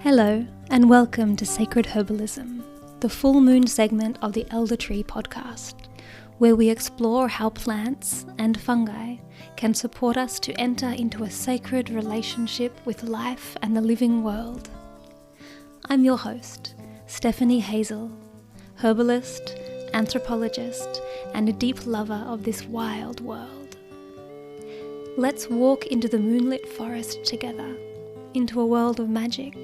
Hello, and welcome to Sacred Herbalism, the full moon segment of the Elder Tree podcast, where we explore how plants and fungi can support us to enter into a sacred relationship with life and the living world. I'm your host, Stephanie Hazel, herbalist, anthropologist, and a deep lover of this wild world. Let's walk into the moonlit forest together, into a world of magic,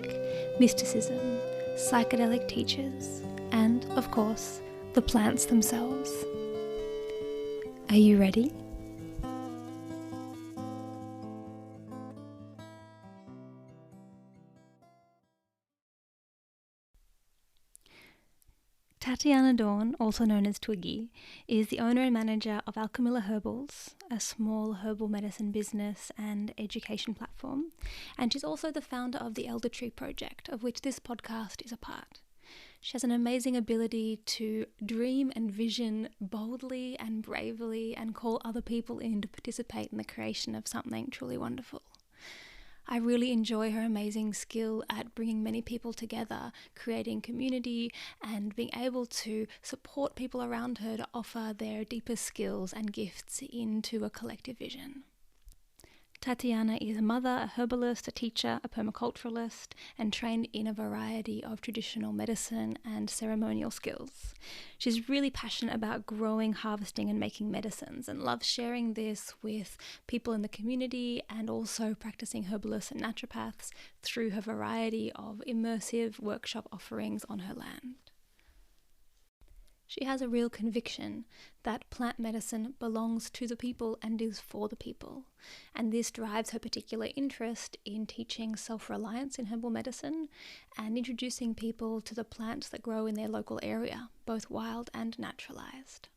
mysticism, psychedelic teachers, and, of course, the plants themselves. Are you ready? Tatiana Dawn, also known as Twiggy, is the owner and manager of Alchemilla Herbals, a small herbal medicine business and education platform, and she's also the founder of the Elder Tree Project, of which this podcast is a part. She has an amazing ability to dream and vision boldly and bravely and call other people in to participate in the creation of something truly wonderful. I really enjoy her amazing skill at bringing many people together, creating community, and being able to support people around her to offer their deepest skills and gifts into a collective vision. Tatiana is a mother, a herbalist, a teacher, a permaculturalist, and trained in a variety of traditional medicine and ceremonial skills. She's really passionate about growing, harvesting, and making medicines, and loves sharing this with people in the community and also practicing herbalists and naturopaths through her variety of immersive workshop offerings on her land. She has a real conviction that plant medicine belongs to the people and is for the people, and this drives her particular interest in teaching self-reliance in herbal medicine and introducing people to the plants that grow in their local area, both wild and naturalized.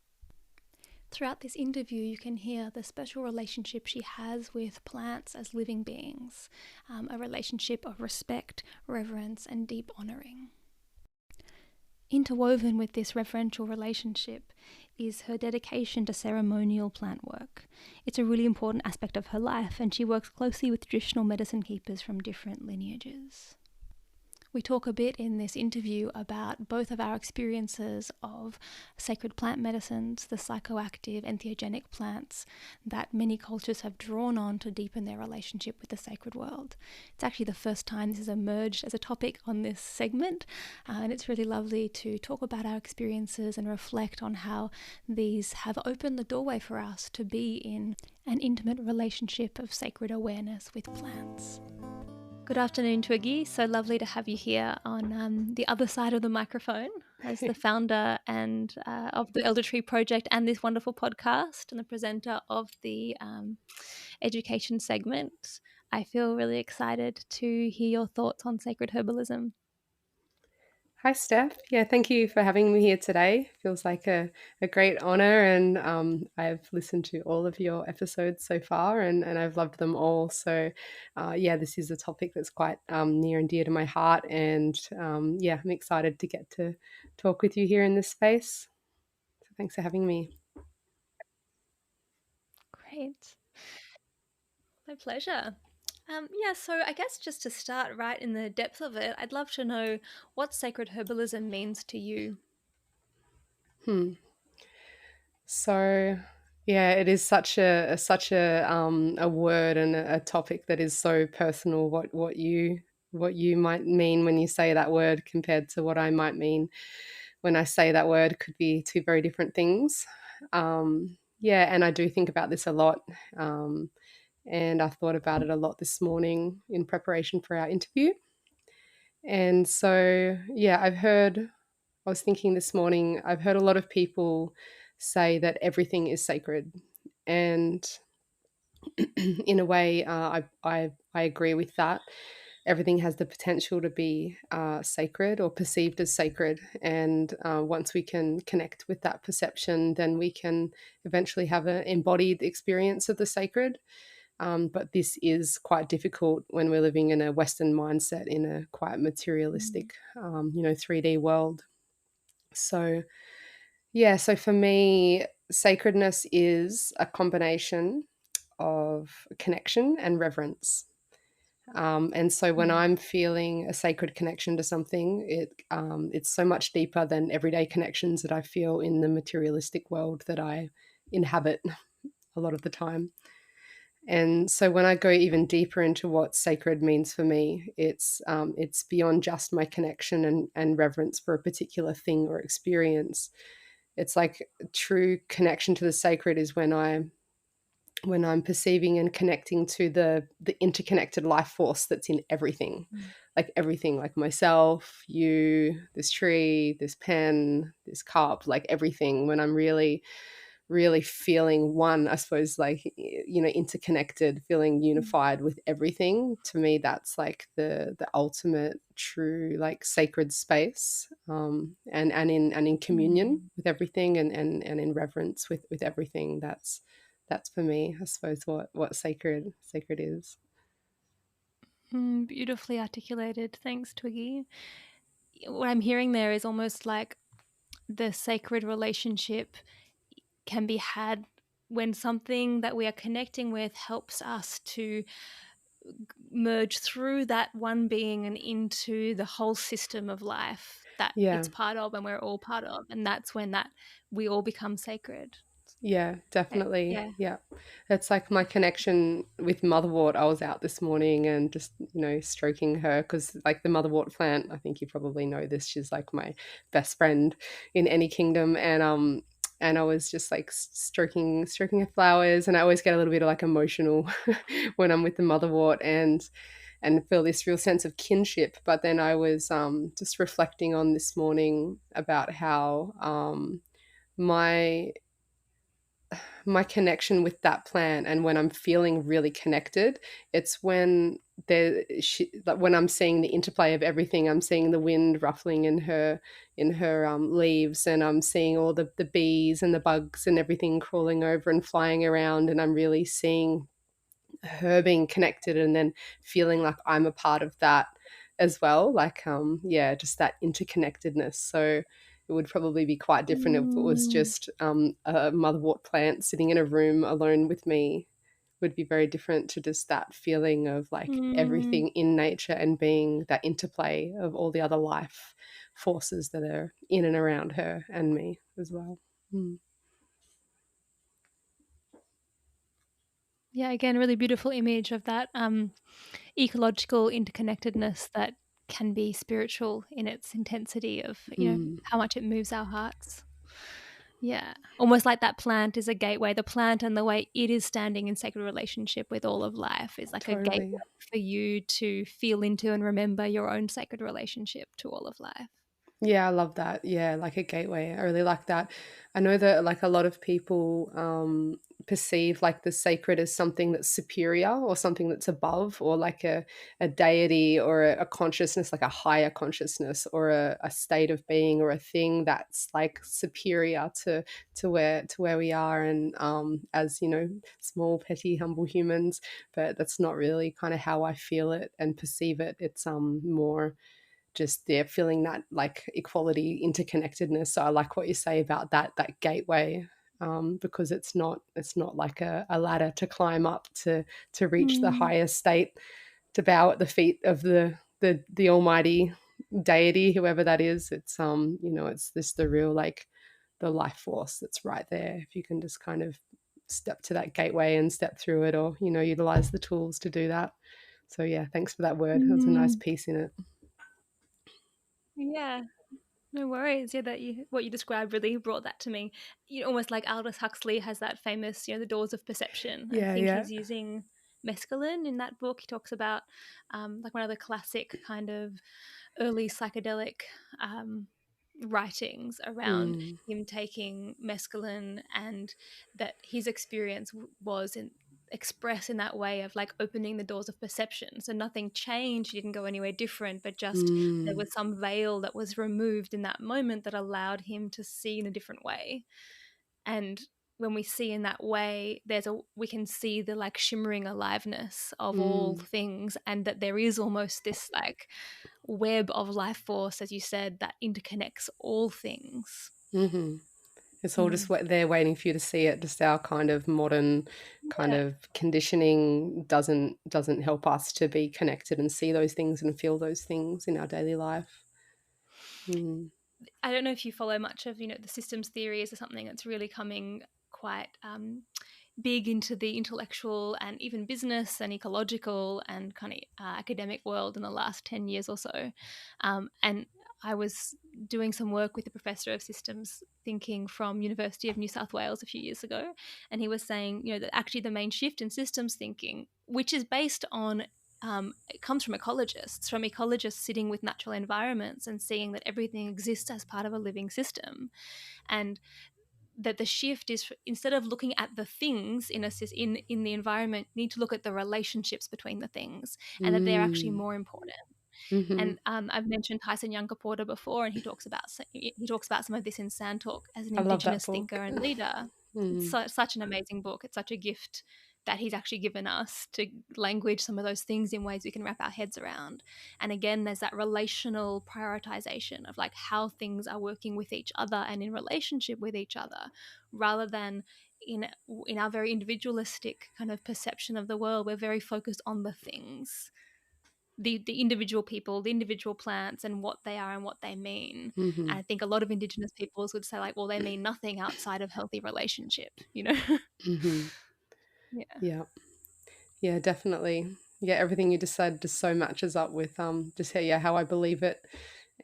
Throughout this interview, you can hear the special relationship she has with plants as living beings, a relationship of respect, reverence, and deep honoring. Interwoven with this reverential relationship is her dedication to ceremonial plant work. It's a really important aspect of her life, and she works closely with traditional medicine keepers from different lineages. We talk a bit in this interview about both of our experiences of sacred plant medicines, the psychoactive entheogenic plants that many cultures have drawn on to deepen their relationship with the sacred world. It's actually the first time this has emerged as a topic on this segment, and it's really lovely to talk about our experiences and reflect on how these have opened the doorway for us to be in an intimate relationship of sacred awareness with plants. Good afternoon, Twiggy. So lovely to have you here on the other side of the microphone as the founder and of the Elder Tree Project and this wonderful podcast and the presenter of the education segment. I feel really excited to hear your thoughts on sacred herbalism. Hi, Steph. Yeah, thank you for having me here today. Feels like a great honor, and I've listened to all of your episodes so far, and I've loved them all. So, yeah, this is a topic that's quite near and dear to my heart, and yeah, I'm excited to get to talk with you here in this space. So thanks for having me. Great. My pleasure. So I guess just to start right in the depth of it, I'd love to know what sacred herbalism means to you. Hmm. So, yeah, it is such a word and a topic that is so personal. What you might mean when you say that word compared to what I might mean when I say that word could be two very different things. Yeah, and I do think about this a lot. And I thought about it a lot this morning in preparation for our interview. And so, yeah, I was thinking this morning, I've heard a lot of people say that everything is sacred. And in a way, I agree with that. Everything has the potential to be sacred or perceived as sacred. And once we can connect with that perception, then we can eventually have an embodied experience of the sacred. But this is quite difficult when we're living in a Western mindset in a quite materialistic, 3D world. So, yeah, so for me, sacredness is a combination of connection and reverence. And so when I'm feeling a sacred connection to something, it's so much deeper than everyday connections that I feel in the materialistic world that I inhabit a lot of the time. And so when I go even deeper into what sacred means for me, it's beyond just my connection and reverence for a particular thing or experience. It's like true connection to the sacred is when I'm perceiving and connecting to the interconnected life force that's in everything, like myself, you, this tree, this pen, this cup, like everything. When I'm really, really feeling one, I suppose, like, interconnected, feeling unified with everything. To me, that's like the ultimate true, like, sacred space, and in communion Mm. with everything, and in reverence with everything. That's for me, I suppose, what sacred is. Beautifully articulated. Thanks, Twiggy. What I'm hearing there is almost like the sacred relationship can be had when something that we are connecting with helps us to merge through that one being and into the whole system of life that Yeah. it's part of and we're all part of. And that's when that we all become sacred. Yeah, definitely. Yeah. Yeah. It's like my connection with motherwort. I was out this morning and just, stroking her because, like, the motherwort plant, I think you probably know this, she's like my best friend in any kingdom. And I was just like stroking her flowers, and I always get a little bit of like emotional when I'm with the motherwort, and feel this real sense of kinship. But then I was just reflecting on this morning about how my my connection with that plant, and when I'm feeling really connected, it's when like, when I'm seeing the interplay of everything. I'm seeing the wind ruffling in her leaves, and I'm seeing all the bees and the bugs and everything crawling over and flying around, and I'm really seeing her being connected, and then feeling like I'm a part of that as well. Like, yeah, just that interconnectedness. So it would probably be quite different if it was Mm. just a motherwort plant sitting in a room alone with me. Would be very different to just that feeling of like Mm. everything in nature and being that interplay of all the other life forces that are in and around her and me as well. Mm. Yeah, again, really beautiful image of that ecological interconnectedness that can be spiritual in its intensity of, Mm. how much it moves our hearts. Yeah. Almost like that plant is a gateway. The plant and the way it is standing in sacred relationship with all of life is like a gateway Totally. for you to feel into and remember your own sacred relationship to all of life. Yeah, I love that. Yeah, like a gateway. I really like that. I know that, like, a lot of people perceive like the sacred as something that's superior or something that's above, or like a deity or a consciousness, like a higher consciousness, or a state of being or a thing that's like superior to where we are, and as small, petty, humble humans. But that's not really kind of how I feel it and perceive it. It's more just there feeling that like equality, interconnectedness. So I like what you say about that gateway, because it's not like a ladder to climb up to reach the Mm. higher state, to bow at the feet of the almighty deity, whoever that is. It's this the real, like, the life force that's right there. If you can just kind of step to that gateway and step through it, or utilize the tools to do that. So yeah, thanks for that word. There's a nice Mm. piece in it. Yeah. No worries. Yeah, what you described really brought that to me. Almost like Aldous Huxley has that famous, the doors of perception. I Yeah, think yeah. he's using mescaline in that book. He talks about like one of the classic kind of early psychedelic um, writings around Mm, him taking mescaline, and that his experience was expressed in that way of like opening the doors of perception. So nothing changed, he didn't go anywhere different, but just there mm, was some veil that was removed in that moment that allowed him to see in a different way. And when we see in that way, we can see the like shimmering aliveness of all mm, things, and that there is almost this like web of life force, as you said, that interconnects all things. mhm. It's all just Mm. there waiting for you to see it. Just our kind of modern kind Yeah. of conditioning doesn't help us to be connected and see those things and feel those things in our daily life. Mm. I don't know if you follow much of, the systems theories or something that's really coming quite big into the intellectual and even business and ecological and kind of academic world in the last 10 years or so. And I was doing some work with a professor of systems thinking from University of New South Wales a few years ago. And he was saying, that actually the main shift in systems thinking, which is based on it comes from ecologists sitting with natural environments and seeing that everything exists as part of a living system, and that the shift is, instead of looking at the things in the environment, you need to look at the relationships between the things, and that they're actually Mm. more important. Mhm. And I've mentioned Tyson Younger Porter before, and he talks about some of this in Sand Talk as an I love that Indigenous thinker book. and leader. It's Mm. such an amazing book. It's such a gift that he's actually given us to language some of those things in ways we can wrap our heads around. And again, there's that relational prioritization of like how things are working with each other and in relationship with each other, rather than in our very individualistic kind of perception of the world. We're very focused on the things, the individual people, the individual plants, and what they are and what they mean. And Mhm. I think a lot of Indigenous peoples would say, like, well, they mean nothing outside of healthy relationship, Mhm. Yeah. Yeah. Yeah, definitely. Yeah, everything you just said just so matches up with just how I believe it.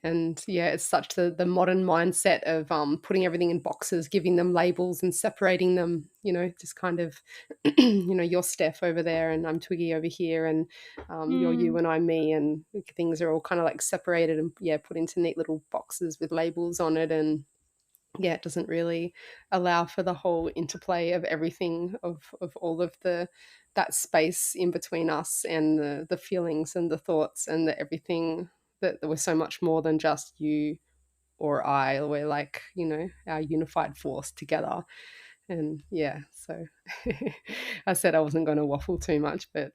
And yeah, it's such the modern mindset of putting everything in boxes, giving them labels and separating them, just kind of you're Steph over there and I'm Twiggy over here, and you're you Mm. and I'm me, and things are all kind of like separated and put into neat little boxes with labels on it. And yeah, it doesn't really allow for the whole interplay of everything, of all of that space in between us and the feelings and the thoughts and the everything, that we're so much more than just you or I. We're like, our unified force together. And yeah, so I said I wasn't going to waffle too much, but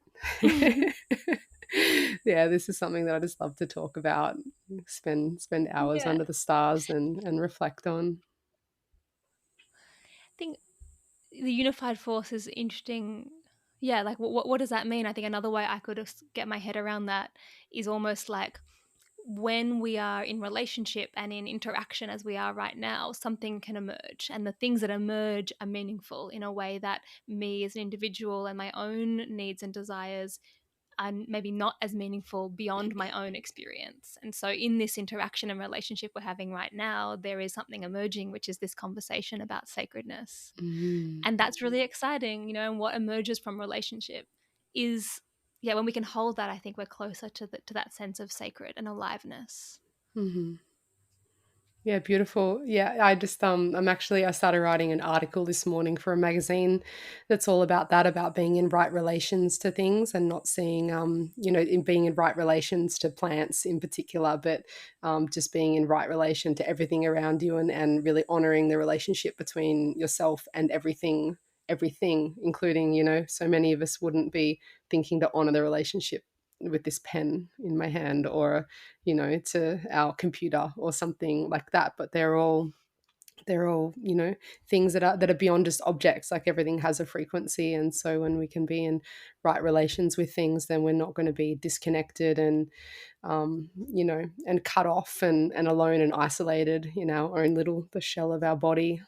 yeah, this is something that I just love to talk about, spend hours Yeah. under the stars and reflect on. I think the unified force is interesting. Yeah, like what does that mean? I think another way I could get my head around that is almost like when we are in relationship and in interaction as we are right now, something can emerge. And the things that emerge are meaningful in a way that me as an individual and my own needs and desires are maybe not as meaningful beyond my own experience. And so in this interaction and relationship we're having right now, there is something emerging, which is this conversation about sacredness. Mm. And that's really exciting, and what emerges from relationship is, yeah, when we can hold that, I think we're closer to that sense of sacred and aliveness. Mhm. Yeah, beautiful. Yeah, I started writing an article this morning for a magazine that's all about that, about being in right relations to things and not seeing, in being in right relations to plants in particular, but just being in right relation to everything around you, and really honoring the relationship between yourself and everything, including, so many of us wouldn't be thinking to honor the relationship with this pen in my hand, or to our computer or something like that. But they're all things that are beyond just objects. Like everything has a frequency, and so when we can be in right relations with things, then we're not going to be disconnected and cut off and alone and isolated in our own little the shell of our body.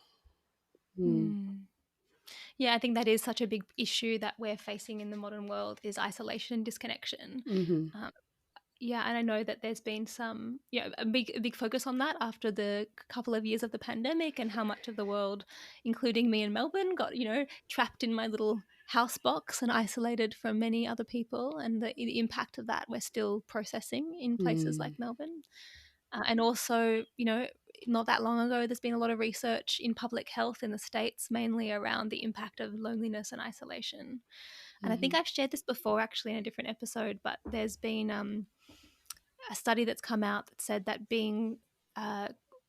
Mm. Mm. Yeah, I think that is such a big issue that we're facing in the modern world, is isolation and disconnection. Hmm. Um, yeah, and I know that there's been some, a big focus on that after the couple of years of the pandemic, and how much of the world, including me in Melbourne, got trapped in my little house box and isolated from many other people, and the impact of that we're still processing in places like Mm. Melbourne. And also, not that long ago, there's been a lot of research in public health in the States, mainly around the impact of loneliness and isolation. And I think Mhm. I've shared this before actually in a different episode, but there's been a study that's come out that said that being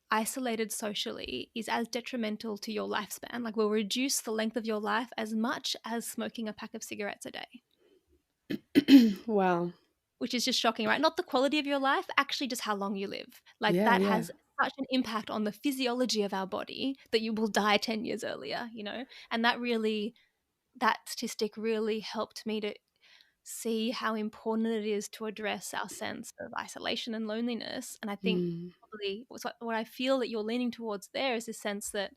isolated socially is as detrimental to your lifespan, like will reduce the length of your life as much as smoking a pack of cigarettes a day, Wow. which is just shocking, right? Not the quality of your life, actually just how long you live. Like Yeah, that yeah. has such an impact on the physiology of our body that you will die 10 years earlier, and that statistic really helped me to see how important it is to address our sense of isolation and loneliness. And I think Mm. probably what I feel that you're leaning towards there is this sense that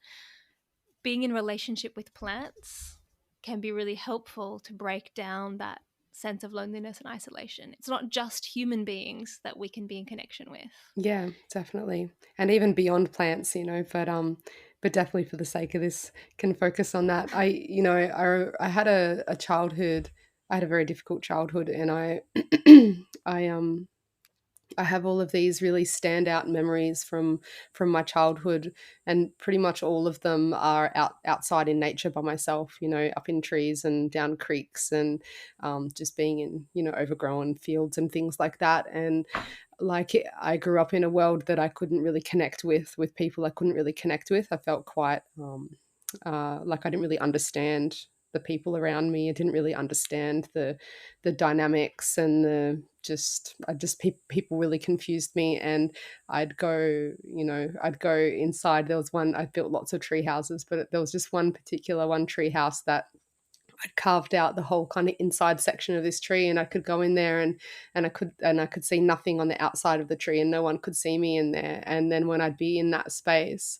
being in relationship with plants can be really helpful to break down that sense of loneliness and isolation. It's not just human beings that we can be in connection with. Yeah, definitely. And even beyond plants, but definitely for the sake of this, can focus on that. I had a childhood, I had a very difficult childhood, and I I have all of these really standout memories from my childhood, and pretty much all of them are outside in nature by myself. Up in trees and down creeks, and just being in overgrown fields and things like that. And I grew up in a world that I couldn't really connect with people I couldn't really connect with. I felt quite like I didn't really understand the people around me. I didn't really understand the dynamics, and people really confused me. And I'd go inside. There was one, I built lots of tree houses, but there was just one tree house that I'd carved out the whole kind of inside section of this tree, and I could go in there, and I could see nothing on the outside of the tree, and no one could see me in there. And then when I'd be in that space,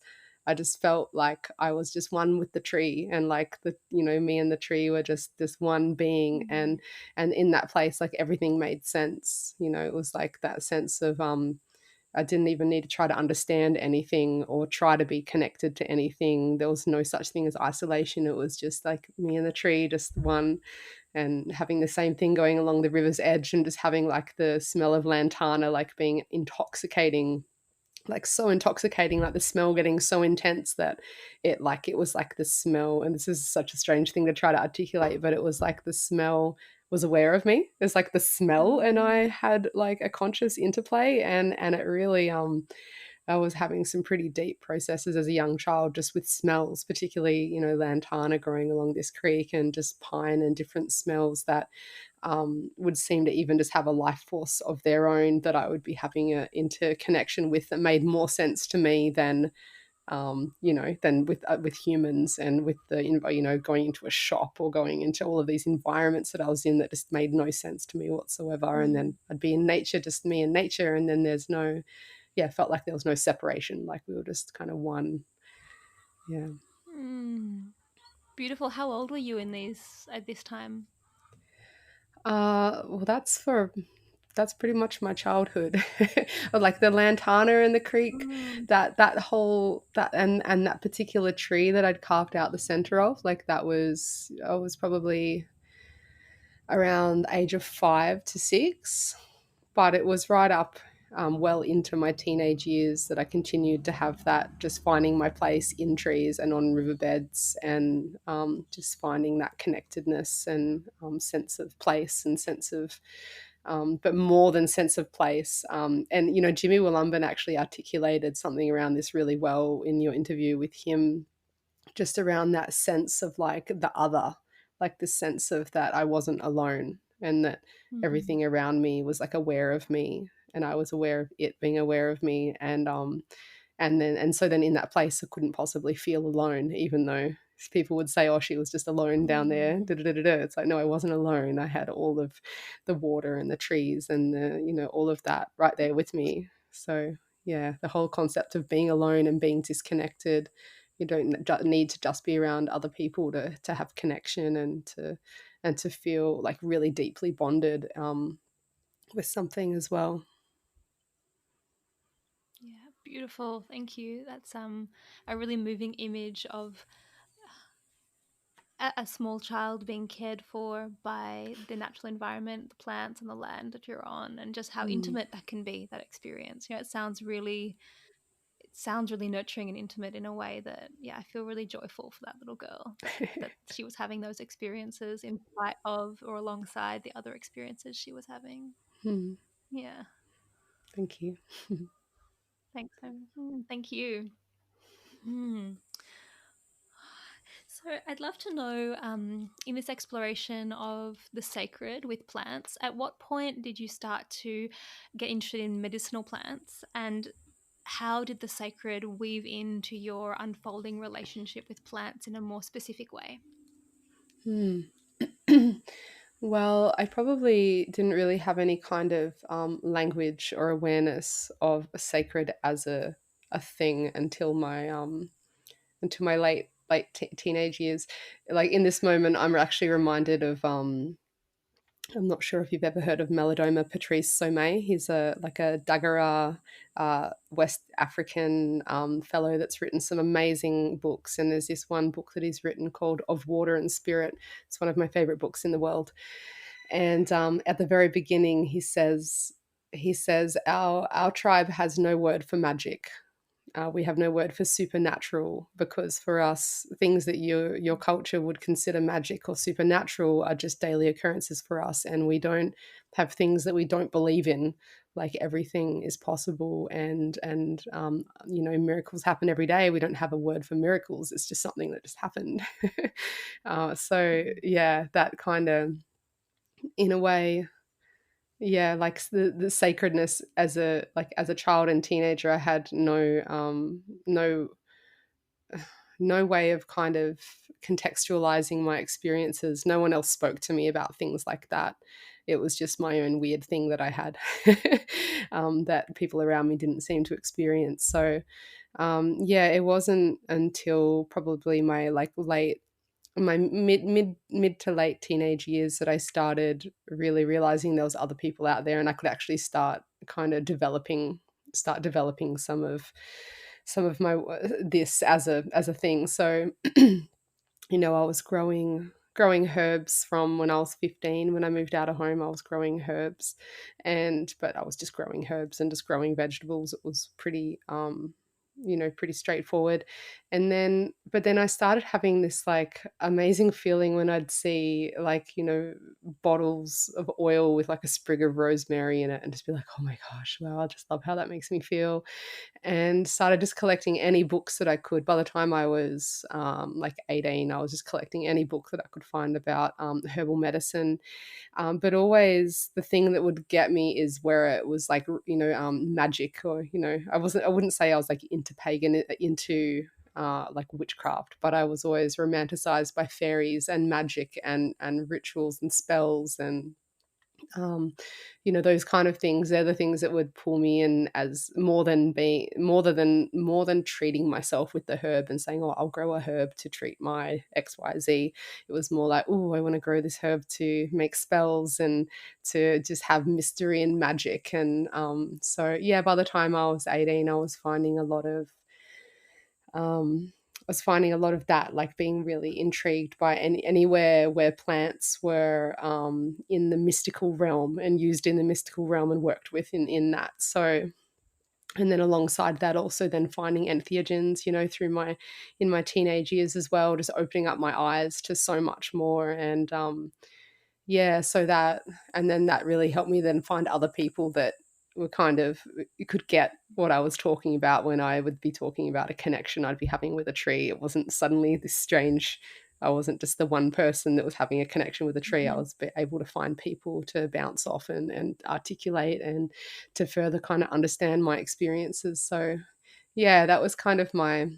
I just felt like I was just one with the tree, and like me and the tree were just this one being. And in that place, like everything made sense. It was like that sense of I didn't even need to try to understand anything or try to be connected to anything. There was no such thing as isolation. It was just like me and the tree, just one, and having the same thing going along the river's edge, and just having like the smell of lantana, like being intoxicating, like so intoxicating, like the smell getting so intense that it was like the smell. And this is such a strange thing to try to articulate, but it was like the smell was aware of me. It's like the smell, and I had like a conscious interplay, and it really I was having some pretty deep processes as a young child, just with smells, particularly lantana growing along this creek, and just pine and different smells that would seem to even just have a life force of their own, that I would be having an interconnection with, that made more sense to me than with humans, and with the going into a shop or going into all of these environments that I was in, that just made no sense to me whatsoever. And then I'd be in nature, just me and nature, and then felt like there was no separation, like we were just kind of one. Yeah. Beautiful. How old were you at this time? Well, that's pretty much my childhood. Like the lantana in the creek, that whole that and that particular tree that I'd carved out the center of, like that was I was probably around the age of 5 to 6, but it was right up well into my teenage years that I continued to have that, just finding my place in trees and on riverbeds, and just finding that connectedness, and sense of place, and sense of but more than sense of place. And Jimmy Wollumben actually articulated something around this really well in your interview with him, just around that sense of like the other, like the sense of that I wasn't alone, and that everything around me was like aware of me, and I was aware of it being aware of me. And so then in that place I couldn't possibly feel alone, even though people would say, oh, she was just alone down there. It's like, no, I wasn't alone. I had all of the water and the trees and all of that right there with me. So yeah, the whole concept of being alone and being disconnected, you don't need to just be around other people to have connection, and to feel like really deeply bonded with something as well. Yeah, beautiful. Thank you. That's a really moving image of a small child being cared for by the natural environment, the plants and the land that you're on, and just how Mm. intimate that can be, that experience. It sounds really nurturing and intimate in a way that, yeah, I feel really joyful for that little girl, that she was having those experiences in spite of or alongside the other experiences she was having. Mm. Yeah. Thank you. Thanks. Thank you. Hmm. So I'd love to know, in this exploration of the sacred with plants, at what point did you start to get interested in medicinal plants? And how did the sacred weave into your unfolding relationship with plants in a more specific way? Hmm. Well, I probably didn't really have any kind of language or awareness of sacred as a thing until my late teenage years. Like in this moment, I'm actually reminded of I'm not sure if you've ever heard of Melodoma Patrice Somé. He's a Dagara West African fellow that's written some amazing books. And there's this one book that he's written called Of Water and Spirit. It's one of my favorite books in the world. And at the very beginning, he says our tribe has no word for magic. We have no word for supernatural, because for us, things that your culture would consider magic or supernatural are just daily occurrences for us, and we don't have things that we don't believe in. Like everything is possible, and miracles happen every day. We don't have a word for miracles. It's just something that just happened. So yeah, that kind of, in a way, yeah, like the sacredness as a child and teenager, I had no way of kind of contextualizing my experiences. No one else spoke to me about things like that. It was just my own weird thing that I had, that people around me didn't seem to experience. So yeah, it wasn't until probably my mid to late teenage years that I started really realizing there was other people out there, and I could actually start kind of developing some of my this as a thing. So I was growing herbs from when I was 15. When I moved out of home, I was growing herbs, but I was just growing herbs and just growing vegetables. It was pretty straightforward. But then I started having this like amazing feeling when I'd see bottles of oil with like a sprig of rosemary in it, and just be like, oh my gosh, wow, I just love how that makes me feel. And started just collecting any books that I could. By the time I was like 18, I was just collecting any book that I could find about herbal medicine. But always the thing that would get me is where it was like, magic, or, I wouldn't say I was like into like witchcraft, but I was always romanticized by fairies and magic and rituals and spells and um, those kind of things. They're the things that would pull me in, as more than treating myself with the herb and saying, oh, I'll grow a herb to treat my XYZ. It was more like, oh, I want to grow this herb to make spells and to just have mystery and magic. And so yeah, by the time I was 18, I was finding a lot of that, like being really intrigued by anywhere where plants were in the mystical realm and used in the mystical realm and worked with in that. So, and then alongside that, also then finding entheogens, through in my teenage years as well, just opening up my eyes to so much more. And yeah, so that, and then that really helped me then find other people that were kind of, you could get what I was talking about when I would be talking about a connection I'd be having with a tree. It wasn't suddenly this strange, I wasn't just the one person that was having a connection with a tree. I was able to find people to bounce off and articulate and to further kind of understand my experiences. So yeah, that was kind of my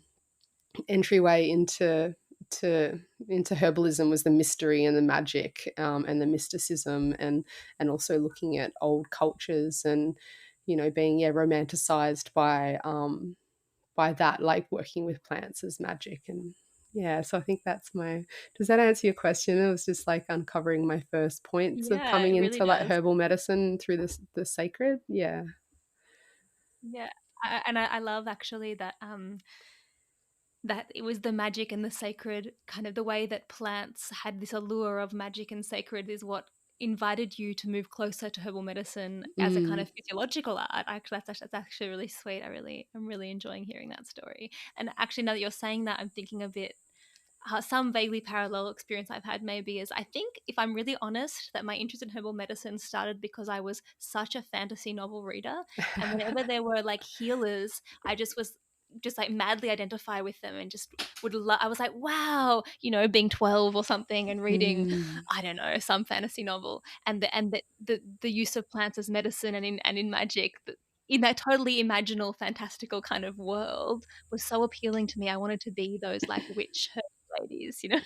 entryway into herbalism, was the mystery and the magic, and the mysticism, and also looking at old cultures and being romanticized by that, like working with plants as magic. And yeah, so I think that's my, does that answer your question? It was just like uncovering my first points of Yeah, coming it really into like does. herbal medicine through the sacred. Yeah. Yeah, I love actually that that it was the magic and the sacred, kind of the way that plants had this allure of magic and sacred is what invited you to move closer to herbal medicine as a kind Mm. of physiological art. Actually, that's actually really sweet. I'm really enjoying hearing that story. And actually, now that you're saying that, I'm thinking a bit. Some vaguely parallel experience I've had maybe is, I think, if I'm really honest, that my interest in herbal medicine started because I was such a fantasy novel reader, and whenever there were like healers, I just was just like madly identify with them and just I was like, wow, being 12 or something and reading, Mm. I don't know, some fantasy novel, and the use of plants as medicine and in magic, in that totally imaginal, fantastical kind of world was so appealing to me. I wanted to be those like witch herb ladies, you know?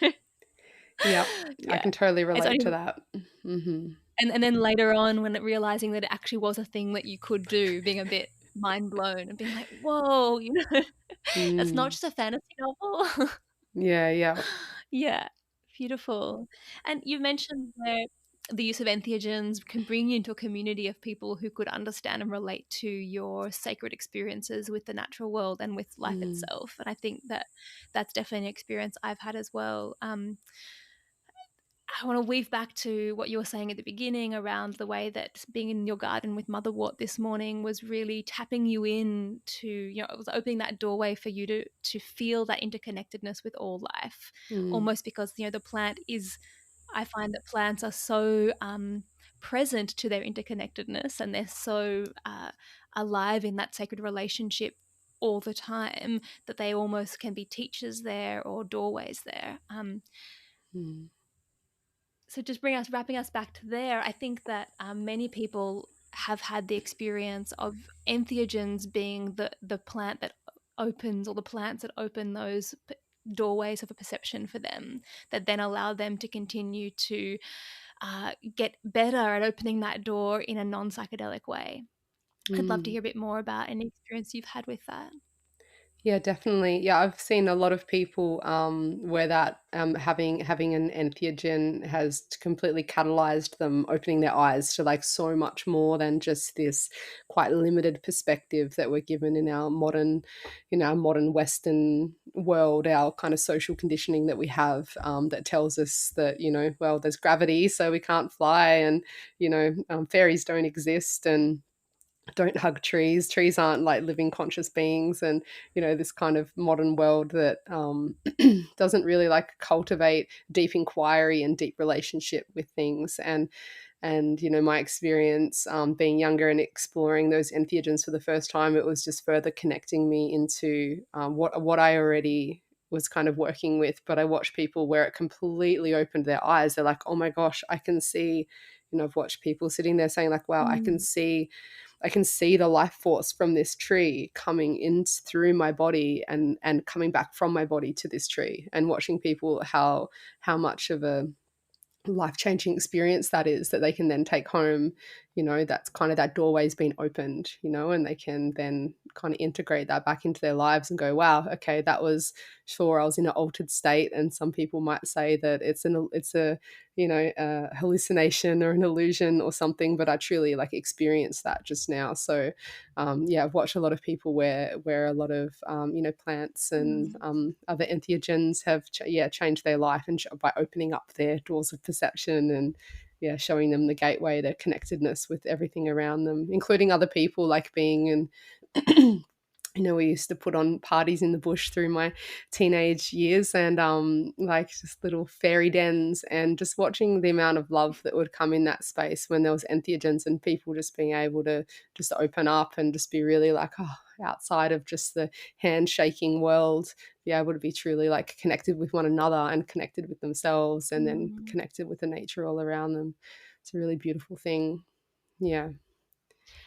Yeah, I Yeah. can totally It's relate only to that. Hmm. and then later on when realizing that it actually was a thing that you could do, being a bit mind blown and being like, "Whoa," you know? That's not Mm. just a fantasy novel. Yeah, yeah. Yeah, beautiful. And you mentioned that the use of entheogens can bring you into a community of people who could understand and relate to your sacred experiences with the natural world and with life Mm, itself. And I think that that's definitely an experience I've had as well. I want to weave back to what you were saying at the beginning around the way that being in your garden with Motherwort this morning was really tapping you in to, you know, it was opening that doorway for you to feel that interconnectedness with all life, mm, almost because, you know, the plant is, I find that plants are so present to their interconnectedness and they're so alive in that sacred relationship all the time that they almost can be teachers there or doorways there. mm, So just wrapping us back to there, I think that many people have had the experience of entheogens being the plant that opens, or the plants that open those doorways of a perception for them, that then allow them to continue to get better at opening that door in a non-psychedelic way. I'd love to mm. hear a bit more about any experience you've had with that. Yeah, definitely. Yeah, I've seen a lot of people where that having an entheogen has completely catalyzed them, opening their eyes to like so much more than just this quite limited perspective that we're given in our modern Western world, our kind of social conditioning that we have that tells us that, you know, well, there's gravity, so we can't fly, and fairies don't exist, and don't hug trees. Trees aren't like living conscious beings, and this kind of modern world that doesn't really like cultivate deep inquiry and deep relationship with things. And my experience being younger and exploring those entheogens for the first time, it was just further connecting me into what I already was kind of working with. But I watched people where it completely opened their eyes. They're like, oh my gosh, I can see. I've watched people sitting there saying like, wow, Mm. I can see the life force from this tree coming in through my body and coming back from my body to this tree, and watching people how much of a life-changing experience that is, that they can then take home. That's kind of, that doorway's been opened, and they can then kind of integrate that back into their lives and go, wow, okay, that was, sure, I was in an altered state, and some people might say that it's a a hallucination or an illusion or something, but I truly like experienced that just now. So yeah, I've watched a lot of people where a lot of plants and Mm. other entheogens have changed their life, and by opening up their doors of perception, and yeah, showing them the gateway to connectedness with everything around them, including other people, like being in we used to put on parties in the bush through my teenage years, and like just little fairy dens, and just watching the amount of love that would come in that space when there was entheogens, and people just being able to just open up and just be really like, oh, outside of just the handshaking world, be able to be truly like connected with one another and connected with themselves, and then Mm. connected with the nature all around them. It's a really beautiful thing. Yeah.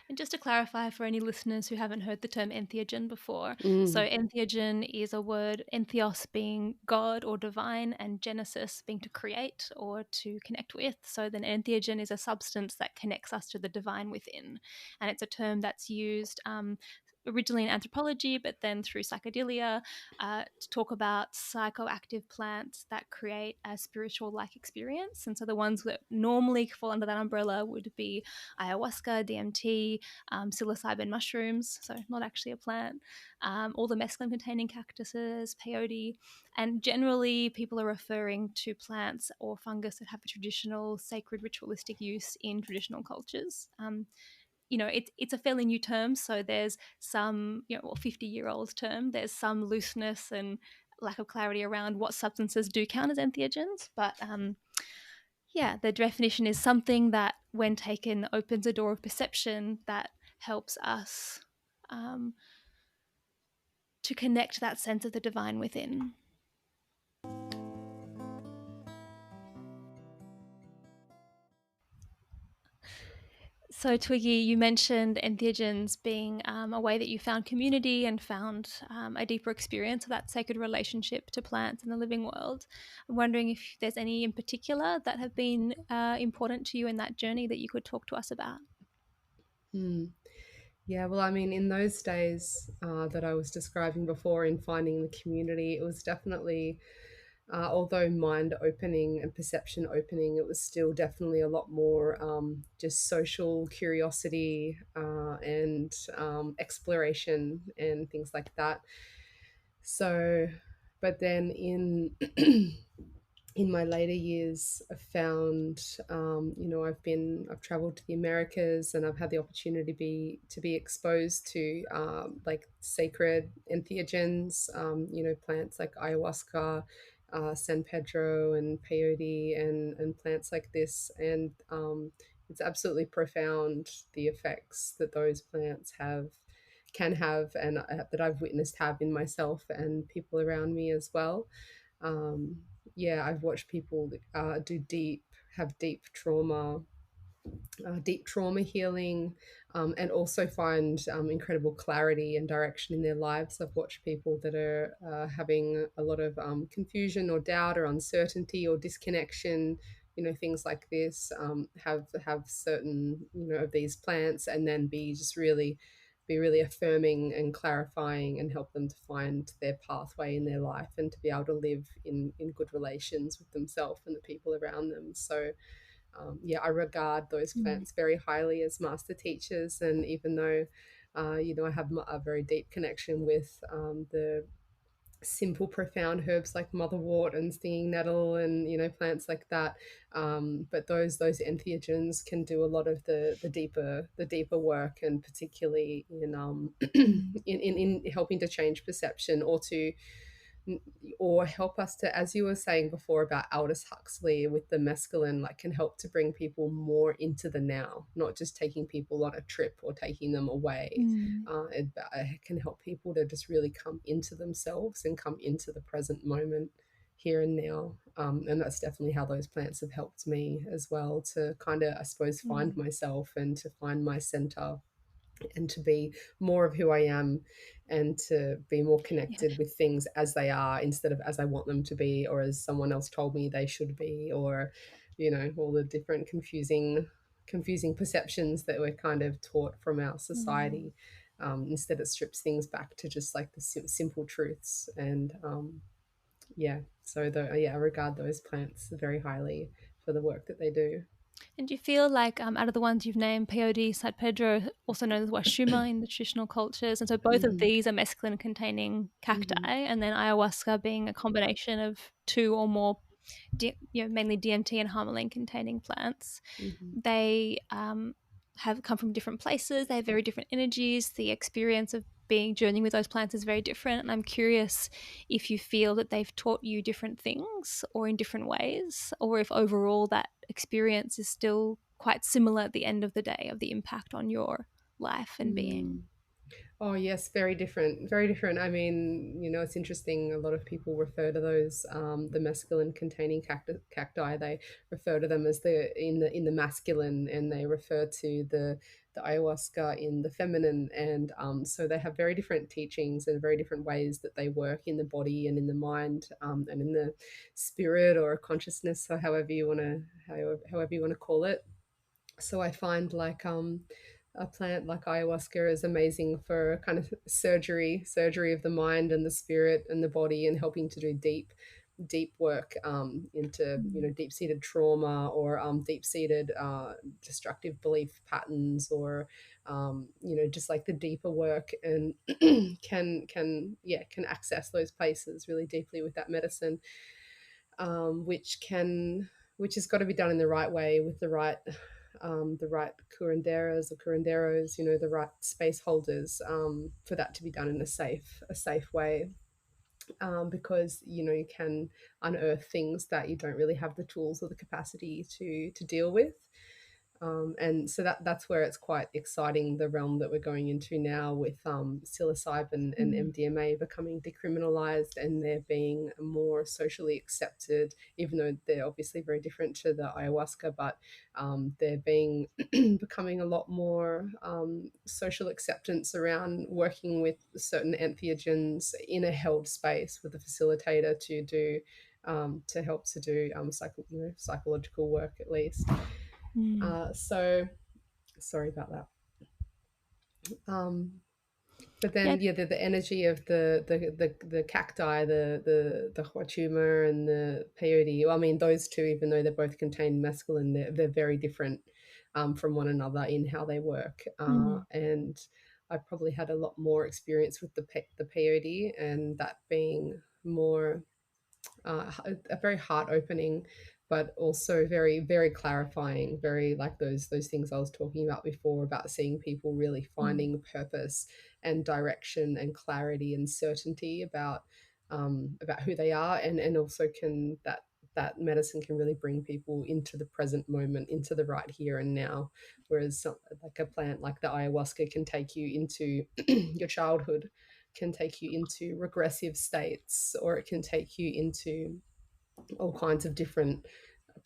And just to clarify for any listeners who haven't heard the term entheogen before, so Mm, entheogen is a word, entheos being God or divine, and genesis being to create or to connect with. So then entheogen is a substance that connects us to the divine within. And it's a term that's used originally in anthropology, but then through psychedelia, to talk about psychoactive plants that create a spiritual like experience. And so the ones that normally fall under that umbrella would be ayahuasca, DMT, psilocybin mushrooms, so not actually a plant, all the mescaline containing cactuses, peyote, and generally people are referring to plants or fungus that have a traditional sacred ritualistic use in traditional cultures. It's a fairly new term, so there's some, 50-year-old term, there's some looseness and lack of clarity around what substances do count as entheogens, but yeah, the definition is something that, when taken, opens a door of perception that helps us um, to connect that sense of the divine within. So, Twiggy, you mentioned entheogens being a way that you found community and found a deeper experience of that sacred relationship to plants and the living world. I'm wondering if there's any in particular that have been important to you in that journey that you could talk to us about. Hmm. Yeah, well, I mean, in those days that I was describing before in finding the community, it was definitely, although mind opening and perception opening, it was still definitely a lot more just social curiosity and exploration and things like that. So, but then in my later years, I've found, I've traveled to the Americas, and I've had the opportunity to be exposed to like sacred entheogens, plants like ayahuasca, San Pedro, and peyote, and plants like this, and it's absolutely profound the effects that those plants can have, and that I've witnessed have in myself and people around me as well. Um, yeah, I've watched people have deep trauma healing, and also find incredible clarity and direction in their lives. I've watched people that are having a lot of confusion or doubt or uncertainty or disconnection, things like this, have certain, of these plants, and then be really affirming and clarifying and help them to find their pathway in their life and to be able to live in good relations with themselves and the people around them. So yeah, I regard those Mm. plants very highly as master teachers. And even though, I have a very deep connection with the simple, profound herbs like motherwort and stinging nettle, and plants like that. But those entheogens can do a lot of the deeper work, and particularly in in helping to change perception, or help us to, as you were saying before about Aldous Huxley with the mescaline, like can help to bring people more into the now, not just taking people on a trip or taking them away. Mm. It can help people to just really come into themselves and come into the present moment, here and now. And that's definitely how those plants have helped me as well, to kind of, I suppose, find Mm. myself and to find my center and to be more of who I am, and to be more Yeah. connected with things as they are, instead of as I want them to be, or as someone else told me they should be, or all the different confusing perceptions that we're kind of taught from our Mm. society. Instead, it strips things back to just like the simple truths. And yeah, so I regard those plants very highly for the work that they do. And do you feel like, out of the ones you've named, peyote, San Pedro, also known as washuma in the traditional cultures, and so both of Hmm. these are mescaline-containing cacti, Hmm. and then ayahuasca being a combination of two or more, mainly DMT and harmaline-containing plants, Hmm. they have come from different places. They have very different energies. The experience of being journeying with those plants is very different. And I'm curious if you feel that they've taught you different things or in different ways, or if overall that experience is still quite similar at the end of the day of the impact on your life and being. Mm. Oh, yes, very different, very different. I mean, it's interesting. A lot of people refer to those, the masculine containing cacti. They refer to them as the masculine, and they refer to the ayahuasca in the feminine. And so they have very different teachings and very different ways that they work in the body and in the mind, and in the spirit or consciousness, or however you want to call it. So I find like a plant like ayahuasca is amazing for kind of surgery of the mind and the spirit and the body, and helping to do deep work into Mm. deep-seated trauma, or deep-seated destructive belief patterns, or just like the deeper work, and can access those places really deeply with that medicine, which can which has got to be done in the right way, with the right curanderas or curanderos, the right space holders, for that to be done in a safe way, because you can unearth things that you don't really have the tools or the capacity to deal with. And so that's where it's quite exciting, the realm that we're going into now with psilocybin and Mm. MDMA becoming decriminalized, and they're being more socially accepted, even though they're obviously very different to the ayahuasca, but they're being becoming a lot more social acceptance around working with certain entheogens in a held space with a facilitator to do to help to do psychological work at least. Mm. So sorry about that. Um, but Yeah. then, yeah, the energy of the cacti, the huachuma and the peyote. Well, I mean, those two, even though they both contain mescaline, they're very different from one another in how they work. Mm. And I probably had a lot more experience with the peyote, and that being more a very heart opening, but also very very clarifying, very like those things I was talking about before, about seeing people really Mm. finding purpose and direction and clarity and certainty about who they are, and also can that medicine can really bring people into the present moment, into the right here and now, whereas like a plant like the ayahuasca can take you into your childhood, can take you into regressive states, or it can take you into all kinds of different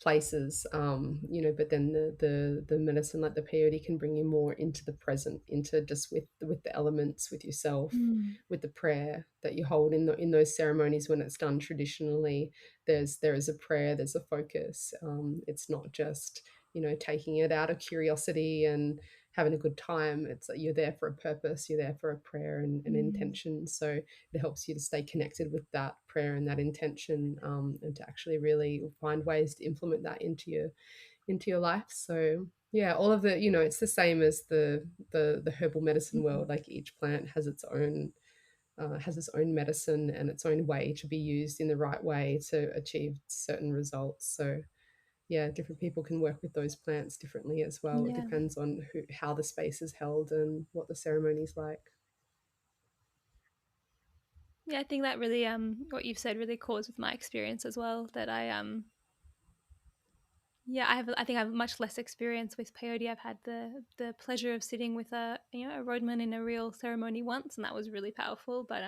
places, but then the medicine like the peyote can bring you more into the present, into just with the elements, with yourself, Mm. with the prayer that you hold in those ceremonies. When it's done traditionally, there is a prayer, there's a focus. It's not just taking it out of curiosity and having a good time. It's like you're there for a purpose, you're there for a prayer and Mm. intention. So it helps you to stay connected with that prayer and that intention, and to actually really find ways to implement that into your life. So yeah, all of the it's the same as the herbal medicine Mm. world. Like each plant has its own medicine and its own way to be used in the right way to achieve certain results. So yeah, different people can work with those plants differently as well. It Yeah. depends on how the space is held and what the ceremony's like. Yeah, I think that really what you've said really accords with my experience as well. That yeah, I think I have much less experience with peyote. I've had the pleasure of sitting with a roadman in a real ceremony once, and that was really powerful. But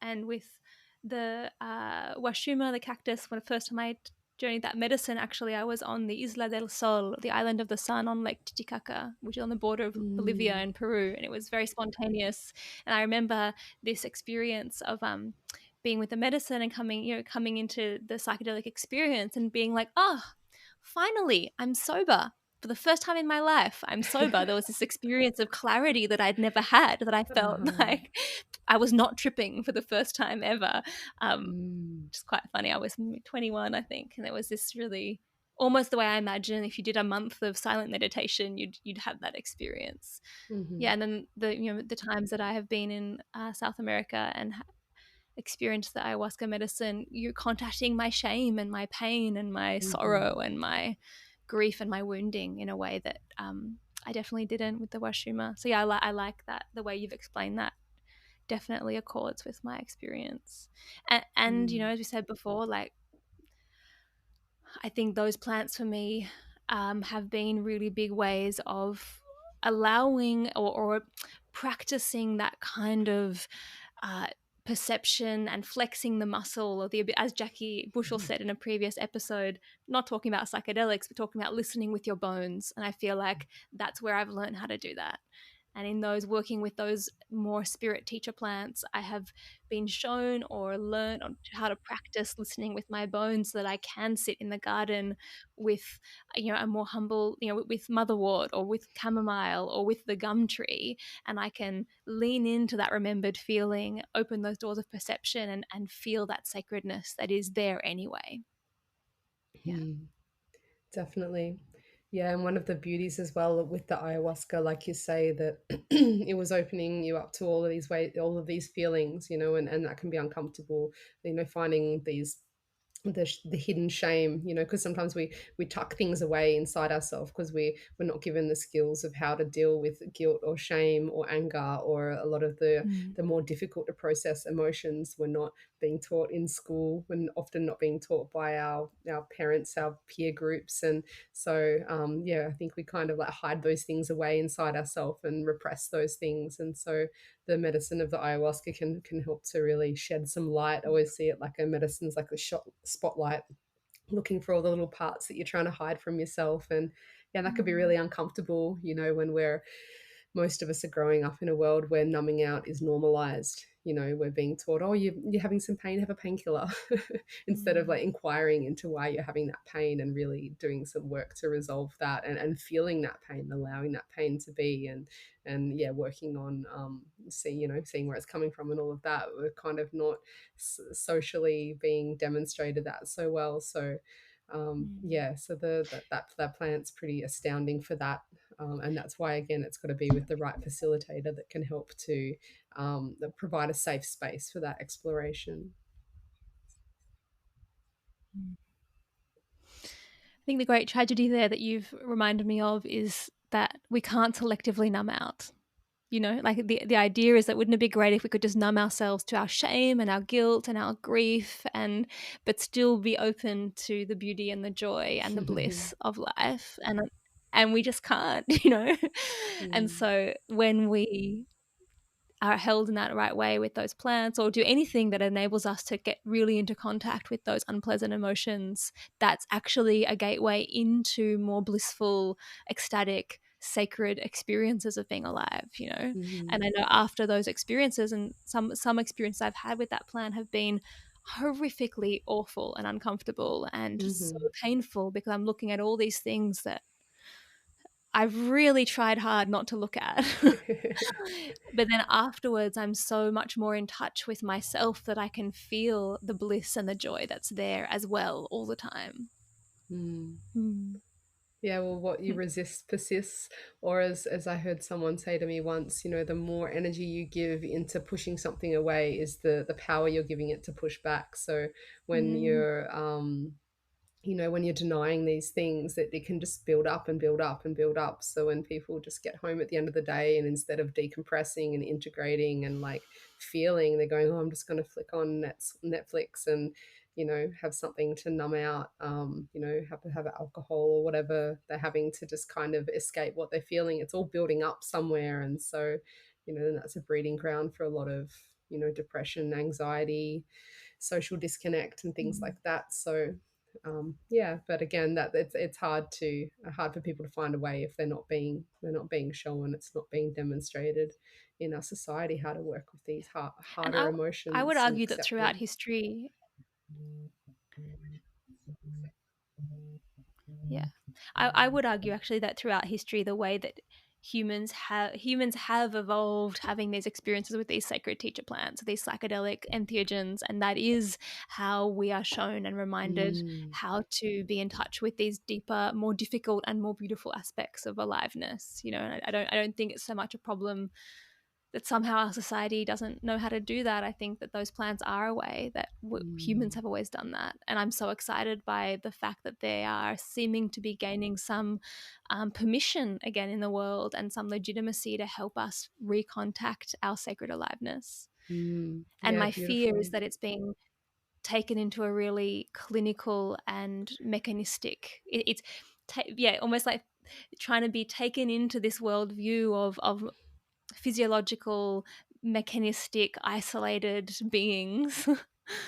and with the washuma, the cactus, when the first time I journeyed that medicine, actually, I was on the Isla del Sol, the island of the sun on Lake Titicaca, which is on the border of Bolivia Mm, and Peru, and it was very spontaneous. And I remember this experience of being with the medicine and coming into the psychedelic experience and being like, oh, finally, I'm sober. For the first time in my life, I'm sober. There was this experience of clarity that I'd never had, that I felt uh-huh. like I was not tripping for the first time ever. Mm, Which is quite funny. I was 21, I think, and it was this really almost the way I imagine if you did a month of silent meditation, you'd have that experience. mhm, Yeah, and then the times that I have been in South America and experienced the ayahuasca medicine, you're contacting my shame and my pain and my mhm, sorrow and my grief and my wounding in a way that I definitely didn't with the washuma. So yeah, I like that the way you've explained that definitely accords with my experience. And mm, as we said before, like I think those plants for me have been really big ways of allowing or practicing that kind of uh, perception and flexing the muscle, or as Jackie Bushell mhm, said in a previous episode, not talking about psychedelics, but talking about listening with your bones. And I feel like that's where I've learned how to do that. And in those working with those more spirit teacher plants, I have been shown or learned on how to practice listening with my bones so that I can sit in the garden with, a more humble, with motherwort or with chamomile or with the gum tree, and I can lean into that remembered feeling, open those doors of perception, and feel that sacredness that is there anyway. Yeah. mhm. Definitely. Yeah, and one of the beauties as well with the ayahuasca, like you say, that it was opening you up to all of these feelings, and that can be uncomfortable, finding these the hidden shame, you know, because sometimes we tuck things away inside ourselves because we're not given the skills of how to deal with guilt or shame or anger, or a lot of Mm. the more difficult to process emotions. We're not being taught in school, we're often not being taught by our parents, our peer groups. And so yeah, I think we kind of like hide those things away inside ourselves and repress those things. And so the medicine of the ayahuasca can help to really shed some light. I always see it like a medicine's like a shot spotlight, looking for all the little parts that you're trying to hide from yourself. And yeah, that could be Mm. really uncomfortable, you know, when most of us are growing up in a world where numbing out is normalized. You know, we're being taught, oh, you're having some pain, have a painkiller, instead of Mm. like inquiring into why you're having that pain and really doing some work to resolve that, and feeling that pain, allowing that pain to be, and yeah, working on seeing where it's coming from and all of that. We're kind of not socially being demonstrated that so well. So Mm. yeah, so that plant's pretty astounding for that. And that's why, again, it's got to be with the right facilitator that can help to provide a safe space for that exploration. Mm. I think the great tragedy there that you've reminded me of is that we can't selectively numb out. You know, like the idea is that wouldn't it be great if we could just numb ourselves to our shame and our guilt and our grief, and but still be open to the beauty and the joy and the bliss of life, and we just can't, you know. And Mm, so when we are held in that right way with those plants, or do anything that enables us to get really into contact with those unpleasant emotions, that's actually a gateway into more blissful, ecstatic, sacred experiences of being alive, you know. mhm, And I know after those experiences, and some experiences I've had with that plant have been horrifically awful and uncomfortable and so mhm. painful, because I'm looking at all these things that I've really tried hard not to look at. But then afterwards, I'm so much more in touch with myself that I can feel the bliss and the joy that's there as well all the time. Mm. Mm. Yeah, well, what you resist persists. Or as I heard someone say to me once, you know, the more energy you give into pushing something away is the power you're giving it to push back. So when Mm. you're you know, when you're denying these things, that it can just build up and build up and build up. So when people just get home at the end of the day, and instead of decompressing and integrating and like feeling, they're going, oh, I'm just going to flick on Netflix and, you know, have something to numb out, you know, have alcohol or whatever they're having to just kind of escape what they're feeling. It's all building up somewhere. And so, you know, that's a breeding ground for a lot of, you know, depression, anxiety, social disconnect and things Mm. like that. So yeah, but again, that it's hard for people to find a way if they're not being shown, it's not being demonstrated in our society how to work with these And harder I would emotions and argue that accept throughout them. history, yeah, I would argue actually that throughout history, the way that humans have evolved having these experiences with these sacred teacher plants, these psychedelic entheogens, and that is how we are shown and reminded Mm, how to be in touch with these deeper, more difficult, and more beautiful aspects of aliveness. You know, and I don't think it's so much a problem that somehow our society doesn't know how to do that. I think that those plants are a way that humans mm, have always done that. And I'm so excited by the fact that they are seeming to be gaining some permission again in the world and some legitimacy to help us recontact our sacred aliveness. And yeah, my fear is beautifully. that it's being taken into a really clinical and mechanistic, yeah, almost like trying to be taken into this worldview of physiological, mechanistic, isolated beings,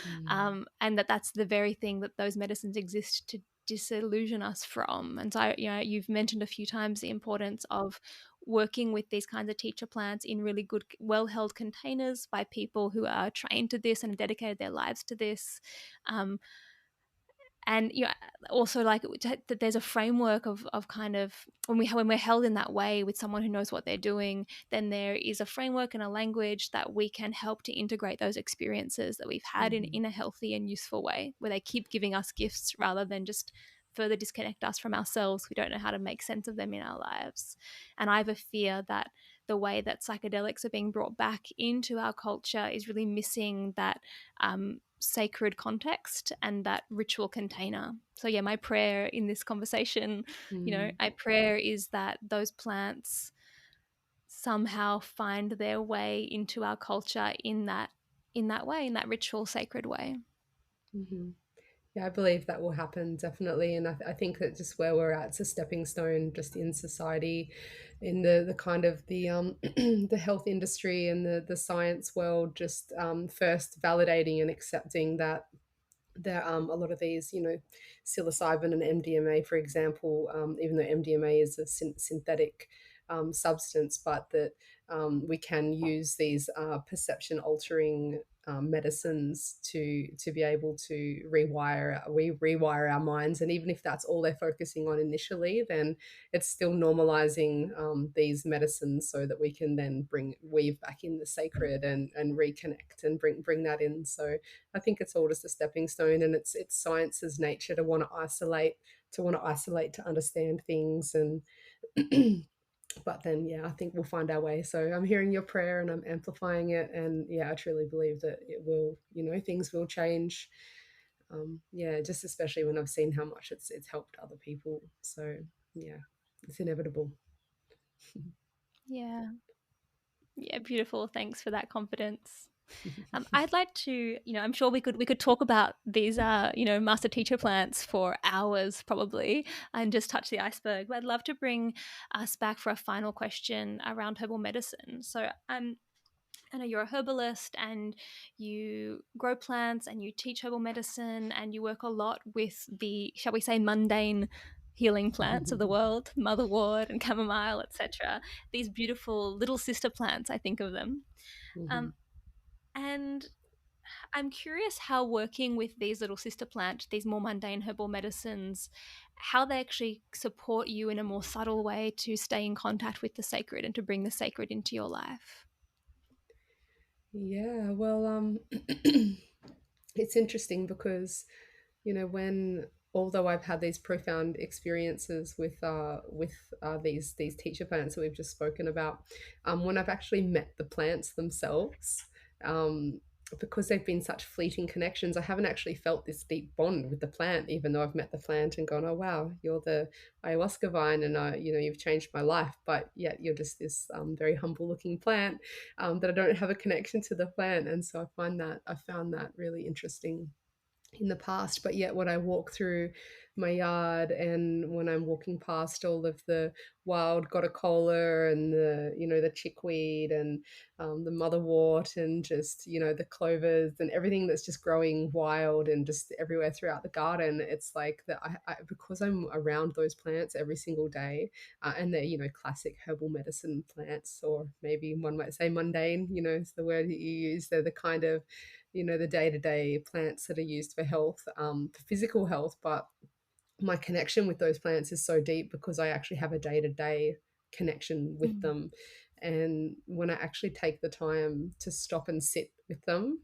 Mm, and that's the very thing that those medicines exist to disillusion us from. And so, you know, you've mentioned a few times the importance of working with these kinds of teacher plants in really good, well-held containers by people who are trained to this and have dedicated their lives to this. Um, and you know, also like that there's a framework of kind of when we're held in that way with someone who knows what they're doing, then there is a framework and a language that we can help to integrate those experiences that we've had mhm, in a healthy and useful way, where they keep giving us gifts rather than just further disconnect us from ourselves. We don't know how to make sense of them in our lives. And I have a fear that the way that psychedelics are being brought back into our culture is really missing that sacred context and that ritual container. So yeah, my prayer in this conversation, my prayer is that those plants somehow find their way into our culture in that way, in that ritual sacred way. Mm-hmm. Yeah, I believe that will happen, definitely. And I think that just where we're at, it's a stepping stone just in society, in the kind of the the health industry and the science world, just first validating and accepting that there a lot of these, psilocybin and MDMA, for example, even though MDMA is a synthetic substance, but that we can use these perception altering medicines to be able to rewire our minds. And even if that's all they're focusing on initially, then it's still normalizing these medicines so that we can then weave back in the sacred and reconnect and bring that in. So I think it's all just a stepping stone, and it's science's nature to want to isolate, to understand things. And but then, yeah, I think we'll find our way. So I'm hearing your prayer and I'm amplifying it, and yeah, I truly believe that it will, things will change. Yeah, just especially when I've seen how much it's helped other people. So yeah, it's inevitable. Yeah. Yeah, beautiful. Thanks for that confidence. I'd like to, I'm sure we could talk about these, master teacher plants for hours probably, and just touch the iceberg. But I'd love to bring us back for a final question around herbal medicine. So I know you're a herbalist and you grow plants and you teach herbal medicine and you work a lot with the, shall we say, mundane healing plants of the world, motherwort and chamomile, etc. These beautiful little sister plants, I think of them. Mm-hmm. Um, and I'm curious how working with these little sister plant, these more mundane herbal medicines, how they actually support you in a more subtle way to stay in contact with the sacred and to bring the sacred into your life. Yeah, well, it's interesting because, when although I've had these profound experiences with these teacher plants that we've just spoken about, when I've actually met the plants themselves, um, because they've been such fleeting connections, I haven't actually felt this deep bond with the plant, even though I've met the plant and gone, oh wow, you're the ayahuasca vine, and you've changed my life. But yet you're just this very humble looking plant, that I don't have a connection to the plant. And so I found that really interesting in the past. But yet when I walk through my yard and when I'm walking past all of the wild gotacola and the chickweed and the motherwort and just the clovers and everything that's just growing wild and just everywhere throughout the garden, it's like that because I'm around those plants every single day, and they're classic herbal medicine plants, or maybe one might say mundane, is the word that you use. They're the kind of the day-to-day plants that are used for health, for physical health. But my connection with those plants is so deep because I actually have a day-to-day connection with them. And when I actually take the time to stop and sit with them,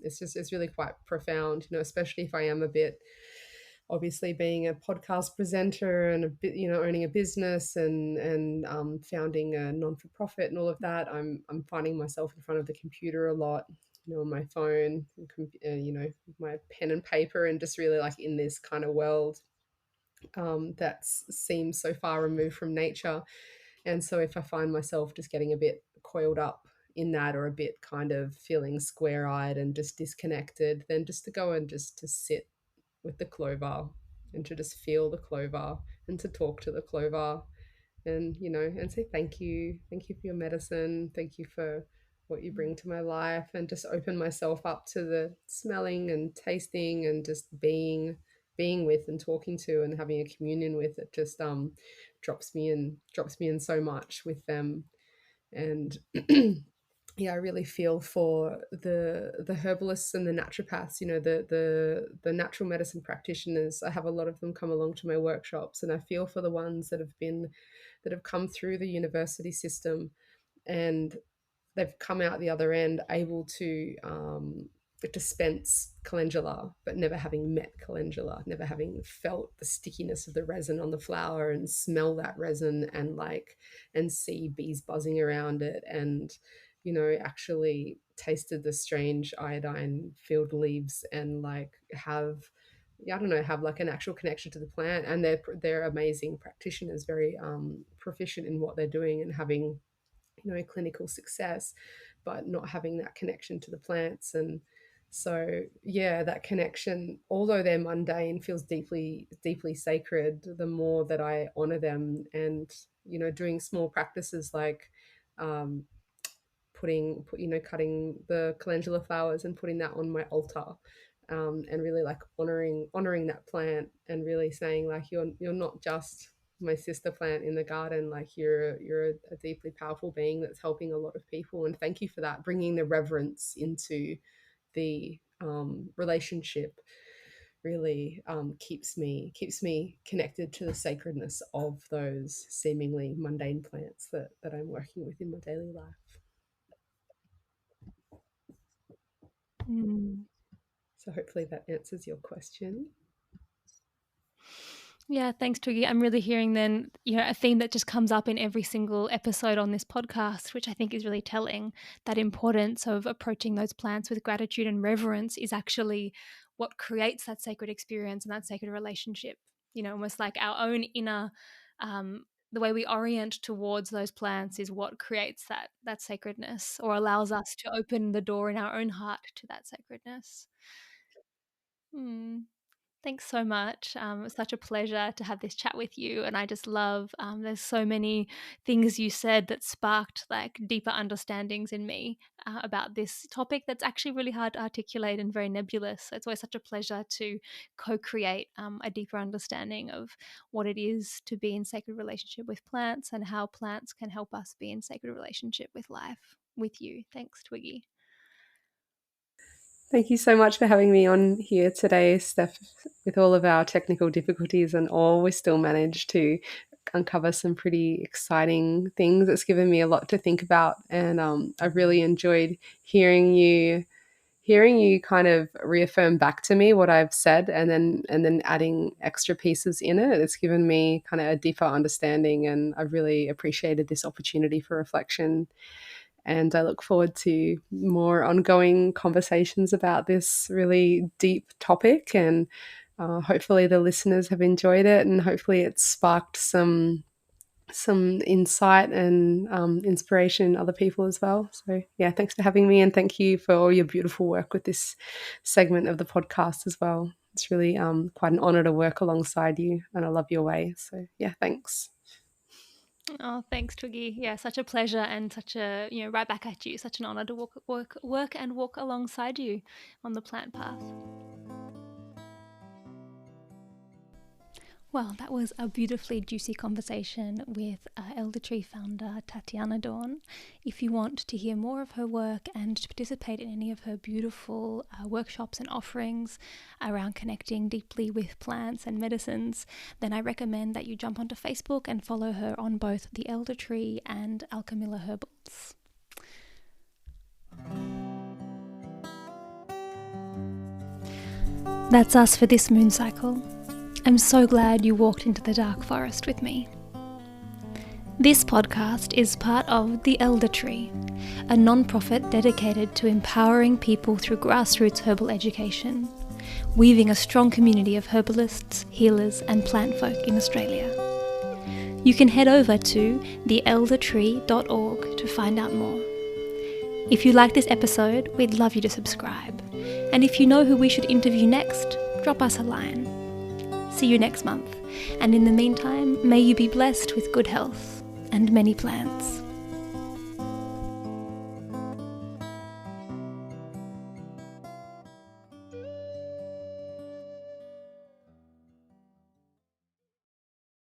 it's really quite profound, especially if I am a bit, obviously being a podcast presenter and a bit, owning a business and founding a non-for-profit and all of that. I'm finding myself in front of the computer a lot, on my phone, my pen and paper, and just really like in this kind of world that seems so far removed from nature. And so if I find myself just getting a bit coiled up in that, or a bit kind of feeling square-eyed and just disconnected, then just to go and just to sit with the clover and to just feel the clover and to talk to the clover and and say thank you for your medicine, thank you for what you bring to my life, and just open myself up to the smelling and tasting and just being with and talking to and having a communion with. It just drops me in so much with them. And yeah, I really feel for the herbalists and the naturopaths, the natural medicine practitioners. I have a lot of them come along to my workshops, and I feel for the ones that have come through the university system, and they've come out the other end able to dispense calendula, but never having met calendula, never having felt the stickiness of the resin on the flower and smell that resin and see bees buzzing around it, and actually tasted the strange iodine filled leaves, and have have an actual connection to the plant. And they're amazing practitioners, very proficient in what they're doing and having clinical success, but not having that connection to the plants. And so that connection, although they're mundane, feels deeply deeply sacred the more that I honor them. And doing small practices like um, cutting the calendula flowers and putting that on my altar, and really honoring that plant, and really saying you're not just my sister plant in the garden, you're a deeply powerful being that's helping a lot of people, and thank you for that. Bringing the reverence into the relationship really keeps me connected to the sacredness of those seemingly mundane plants that I'm working with in my daily life. So hopefully that answers your question. Yeah, thanks, Twiggy. I'm really hearing then, a theme that just comes up in every single episode on this podcast, which I think is really telling. That importance of approaching those plants with gratitude and reverence is actually what creates that sacred experience and that sacred relationship. Almost like our own inner, the way we orient towards those plants is what creates that sacredness, or allows us to open the door in our own heart to that sacredness. Thanks so much. It was such a pleasure to have this chat with you. And I just love, there's so many things you said that sparked deeper understandings in me about this topic that's actually really hard to articulate and very nebulous. So it's always such a pleasure to co-create a deeper understanding of what it is to be in sacred relationship with plants, and how plants can help us be in sacred relationship with life with you. Thanks, Twiggy. Thank you so much for having me on here today, Steph. With all of our technical difficulties and all, we still managed to uncover some pretty exciting things. It's given me a lot to think about, and I've really enjoyed hearing you kind of reaffirm back to me what I've said, and then adding extra pieces in it. It's given me kind of a deeper understanding, and I've really appreciated this opportunity for reflection. And I look forward to more ongoing conversations about this really deep topic. And hopefully the listeners have enjoyed it, and hopefully it's sparked some insight and inspiration in other people as well. So yeah, thanks for having me, and thank you for all your beautiful work with this segment of the podcast as well. It's really quite an honor to work alongside you, and I love your way. So yeah, thanks. Oh, thanks, Twiggy. Yeah, such a pleasure, and such a, right back at you. Such an honor to walk alongside you on the plant path. Well, that was a beautifully juicy conversation with Elder Tree founder Tatiana Dawn. If you want to hear more of her work and to participate in any of her beautiful workshops and offerings around connecting deeply with plants and medicines, then I recommend that you jump onto Facebook and follow her on both the Elder Tree and Alchemilla Herbals. That's us for this moon cycle. I'm so glad you walked into the dark forest with me. This podcast is part of The Elder Tree, a non-profit dedicated to empowering people through grassroots herbal education, weaving a strong community of herbalists, healers, and plant folk in Australia. You can head over to theeldertree.org to find out more. If you like this episode, we'd love you to subscribe. And if you know who we should interview next, drop us a line. See you next month, and in the meantime, may you be blessed with good health and many plants.